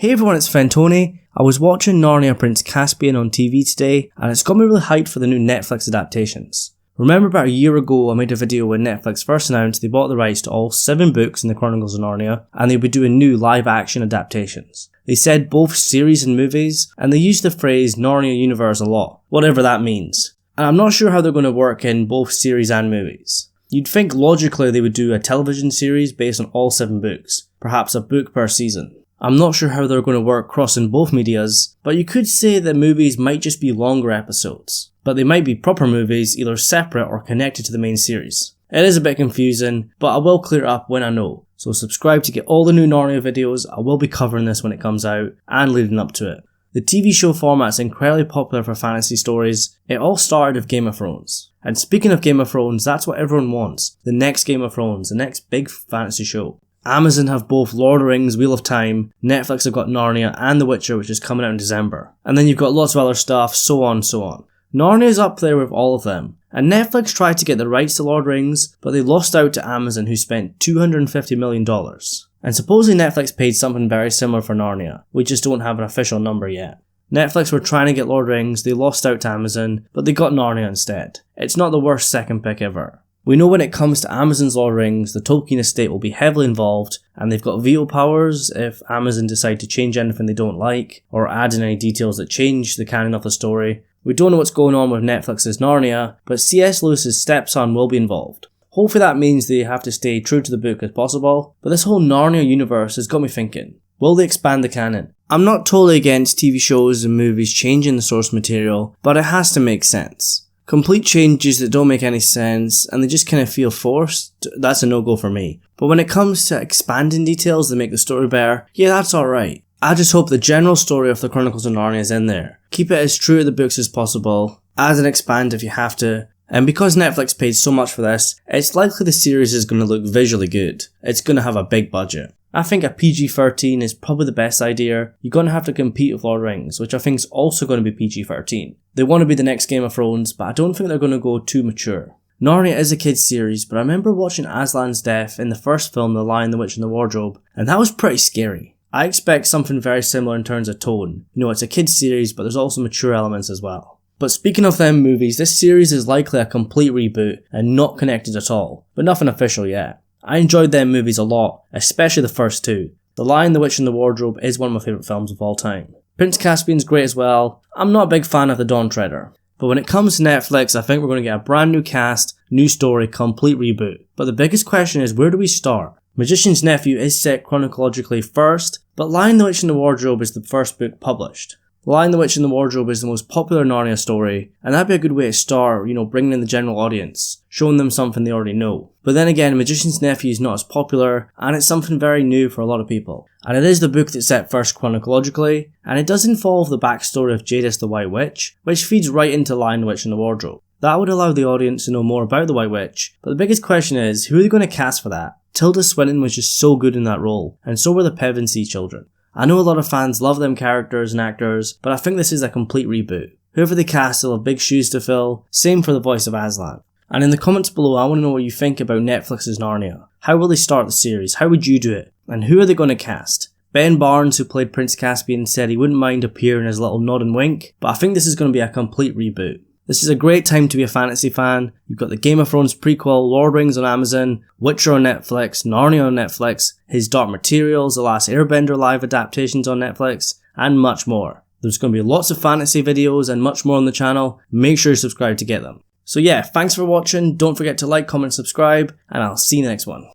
Hey everyone, it's Fentony. I was watching Narnia Prince Caspian on TV today, and it's got me really hyped for the new Netflix adaptations. Remember about a year ago I made a video when Netflix first announced they bought the rights to all 7 books in the Chronicles of Narnia, and they'd be doing new live action adaptations. They said both series and movies, and they used the phrase Narnia Universe a lot, whatever that means. And I'm not sure how they're going to work in both series and movies. You'd think logically they would do a television series based on all 7 books, perhaps a book per season. I'm not sure how they're going to work crossing both medias, but you could say that movies might just be longer episodes. But they might be proper movies, either separate or connected to the main series. It is a bit confusing, but I will clear it up when I know. So subscribe to get all the new Narnia videos. I will be covering this when it comes out, and leading up to it. The TV show format's incredibly popular for fantasy stories. It all started with Game of Thrones. And speaking of Game of Thrones, that's what everyone wants. The next Game of Thrones, the next big fantasy show. Amazon have both Lord of the Rings, Wheel of Time, Netflix have got Narnia and The Witcher, which is coming out in December. And then you've got lots of other stuff, so on. Narnia is up there with all of them. And Netflix tried to get the rights to Lord of the Rings, but they lost out to Amazon, who spent $250 million. And supposedly Netflix paid something very similar for Narnia. We just don't have an official number yet. Netflix were trying to get Lord of the Rings, they lost out to Amazon, but they got Narnia instead. It's not the worst second pick ever. We know when it comes to Amazon's Lord of the Rings, the Tolkien estate will be heavily involved, and they've got veto powers if Amazon decide to change anything they don't like, or add in any details that change the canon of the story. We don't know what's going on with Netflix's Narnia, but C.S. Lewis's stepson will be involved. Hopefully that means they have to stay true to the book as possible, but this whole Narnia universe has got me thinking, will they expand the canon? I'm not totally against TV shows and movies changing the source material, but it has to make sense. Complete changes that don't make any sense and they just kind of feel forced, that's a no-go for me. But when it comes to expanding details that make the story better, yeah, that's alright. I just hope the general story of the Chronicles of Narnia is in there. Keep it as true to the books as possible, add and expand if you have to. And because Netflix paid so much for this, it's likely the series is going to look visually good. It's going to have a big budget. I think a PG-13 is probably the best idea. You're going to have to compete with Lord of the Rings, which I think is also going to be PG-13. They want to be the next Game of Thrones, but I don't think they're going to go too mature. Narnia is a kids series, but I remember watching Aslan's death in the first film, The Lion, the Witch and the Wardrobe, and that was pretty scary. I expect something very similar in terms of tone. You know, it's a kids series, but there's also mature elements as well. But speaking of them movies, this series is likely a complete reboot and not connected at all, but nothing official yet. I enjoyed them movies a lot, especially the first 2. The Lion, the Witch and the Wardrobe is one of my favourite films of all time. Prince Caspian's great as well. I'm not a big fan of the Dawn Treader. But when it comes to Netflix, I think we're going to get a brand new cast, new story, complete reboot. But the biggest question is, where do we start? Magician's Nephew is set chronologically first, but Lion, the Witch and the Wardrobe is the first book published. The Lion, the Witch and the Wardrobe is the most popular Narnia story, and that'd be a good way to start, bringing in the general audience, showing them something they already know. But then again, Magician's Nephew is not as popular, and it's something very new for a lot of people. And it is the book that's set first chronologically, and it does involve the backstory of Jadis the White Witch, which feeds right into Lion, the Witch and the Wardrobe. That would allow the audience to know more about the White Witch, but the biggest question is, who are they going to cast for that? Tilda Swinton was just so good in that role, and so were the Pevensey children. I know a lot of fans love them characters and actors, but I think this is a complete reboot. Whoever they cast will have big shoes to fill, same for the voice of Aslan. And in the comments below, I want to know what you think about Netflix's Narnia. How will they start the series? How would you do it? And who are they going to cast? Ben Barnes, who played Prince Caspian, said he wouldn't mind appearing as a little nod and wink, but I think this is going to be a complete reboot. This is a great time to be a fantasy fan. You've got the Game of Thrones prequel, Lord of the Rings on Amazon, Witcher on Netflix, Narnia on Netflix, His Dark Materials, The Last Airbender live adaptations on Netflix, and much more. There's going to be lots of fantasy videos and much more on the channel. Make sure you subscribe to get them. So yeah, thanks for watching. Don't forget to like, comment, subscribe, and I'll see you in the next one.